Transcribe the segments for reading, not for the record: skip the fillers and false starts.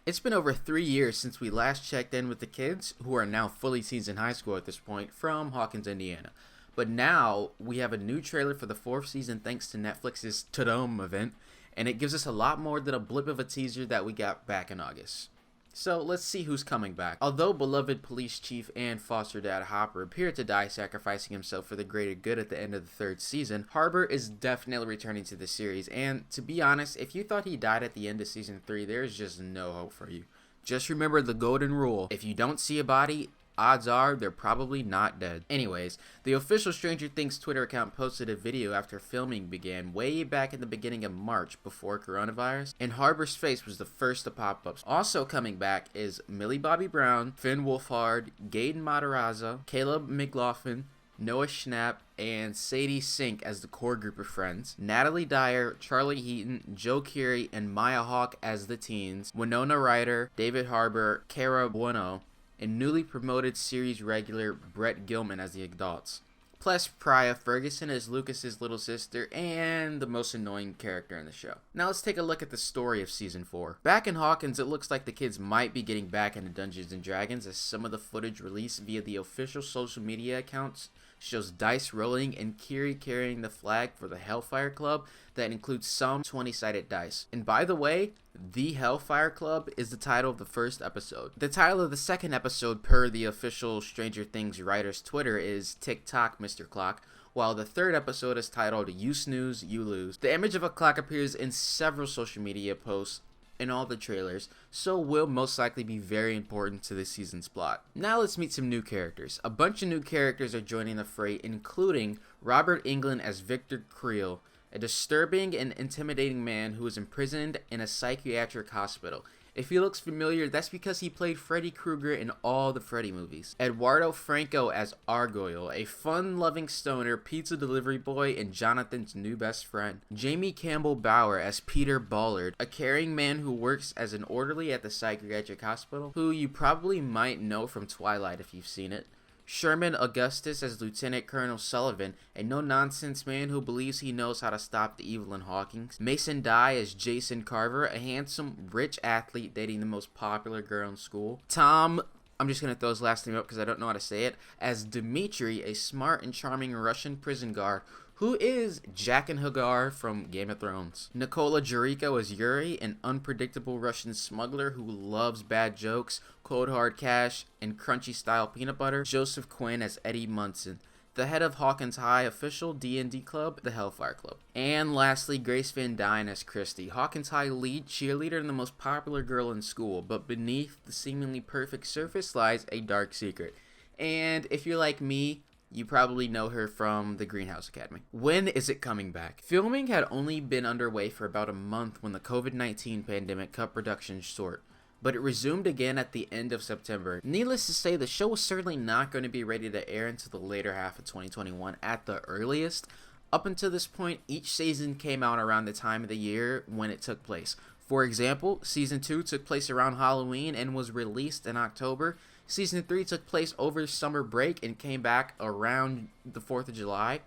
It's been over 3 years since we last checked in with the kids, who are now fully teens in high school at this point, from Hawkins, Indiana. But now we have a new trailer for the 4th season thanks to Netflix's Ta-Dome event, and it gives us a lot more than a blip of a teaser that we got back in August. So let's see who's coming back. Although beloved police chief and foster dad Hopper appeared to die sacrificing himself for the greater good at the end of the 3rd season, Harbor is definitely returning to the series, and to be honest, if you thought he died at the end of season 3, there's just no hope for you. Just remember the golden rule: if you don't see a body, odds are they're probably not dead. Anyways, the official Stranger Things Twitter account posted a video after filming began way back in the beginning of March before coronavirus, and Harbor's face was the first to pop up. Also coming back is Millie Bobby Brown, Finn Wolfhard, Gaten Matarazzo, Caleb McLaughlin, Noah Schnapp, and Sadie Sink as the core group of friends, Natalie Dyer, Charlie Heaton, Joe Keery, and Maya Hawke as the teens, Winona Ryder, David Harbour, Cara Buono, and newly promoted series regular Brett Gilman as the adults. Plus Priya Ferguson as Lucas's little sister and the most annoying character in the show. Now let's take a look at the story of season 4. Back in Hawkins, it looks like the kids might be getting back into Dungeons & Dragons, as some of the footage released via the official social media accounts shows dice rolling and Keery carrying the flag for the Hellfire Club that includes some 20-sided dice. And by the way, the Hellfire Club is the title of the 1st episode. The title of the 2nd episode, per the official Stranger Things writer's Twitter, is TikTok Mr. Clock, while the 3rd episode is titled You Snooze, You Lose. The image of a clock appears in several social media posts in all the trailers, so will most likely be very important to this season's plot. Now let's meet some new characters. A bunch of new characters are joining the fray, including Robert Englund as Victor Creel, a disturbing and intimidating man who is imprisoned in a psychiatric hospital. If he looks familiar, that's because he played Freddy Krueger in all the Freddy movies. Eduardo Franco as Argoyle, a fun-loving stoner, pizza delivery boy, and Jonathan's new best friend. Jamie Campbell Bower as Peter Ballard, a caring man who works as an orderly at the psychiatric hospital, who you probably might know from Twilight if you've seen it. Sherman Augustus as Lieutenant Colonel Sullivan, a no-nonsense man who believes he knows how to stop the evil in Hawkins. Mason Dye as Jason Carver, a handsome, rich athlete dating the most popular girl in school. Tom, I'm just going to throw his last name up because I don't know how to say it, as Dmitri, a smart and charming Russian prison guard who is Jaqen H'ghar from Game of Thrones. Nikola Jericho as Yuri, an unpredictable Russian smuggler who loves bad jokes, cold hard cash, and crunchy style peanut butter. Joseph Quinn as Eddie Munson, the head of Hawkins High official D&D club, the Hellfire Club. And lastly, Grace Van Dyne as Christy, Hawkins High lead cheerleader and the most popular girl in school, but beneath the seemingly perfect surface lies a dark secret. And if you're like me, you probably know her from the Greenhouse Academy. When is it coming back? Filming had only been underway for about a month when the COVID-19 pandemic cut production short, but it resumed again at the end of September. Needless to say, the show was certainly not going to be ready to air until the later half of 2021 at the earliest. Up until this point, each season came out around the time of the year when it took place. For example, Season 2 took place around Halloween and was released in October. Season 3 took place over summer break and came back around the 4th of July.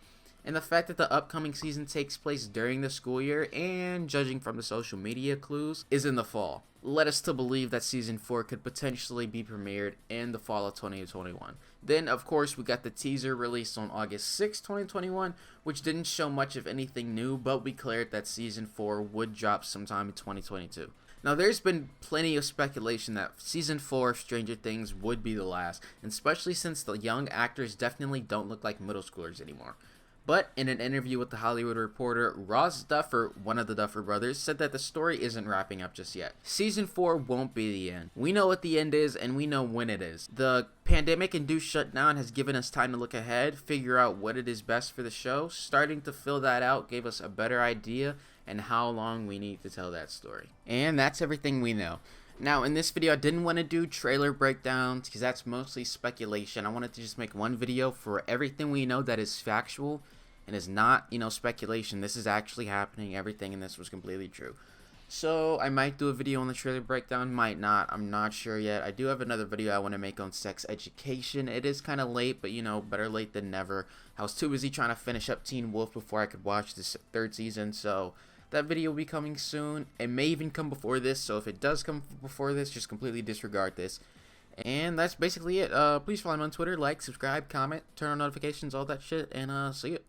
And the fact that the upcoming season takes place during the school year, and judging from the social media clues, is in the fall, led us to believe that Season 4 could potentially be premiered in the fall of 2021. Then, of course, we got the teaser released on August 6, 2021, which didn't show much of anything new, but we declared that Season 4 would drop sometime in 2022. Now, there's been plenty of speculation that Season 4 of Stranger Things would be the last, especially since the young actors definitely don't look like middle schoolers anymore. But in an interview with The Hollywood Reporter, Ross Duffer, one of the Duffer brothers, said that the story isn't wrapping up just yet. Season 4 won't be the end. We know what the end is, and we know when it is. The pandemic-induced shutdown has given us time to look ahead, figure out what it is best for the show. Starting to fill that out gave us a better idea and how long we need to tell that story. And that's everything we know. Now, in this video, I didn't want to do trailer breakdowns because that's mostly speculation. I wanted to just make one video for everything we know that is factual and is not, speculation. This is actually happening. Everything in this was completely true. So, I might do a video on the trailer breakdown, might not. I'm not sure yet. I do have another video I want to make on sex education. It is kind of late, but, better late than never. I was too busy trying to finish up Teen Wolf before I could watch this 3rd season, so That video will be coming soon. It may even come before this, so if it does come before this, just completely disregard this. And that's basically it. Please follow me on Twitter, like, subscribe, comment, turn on notifications, all that shit, and see you.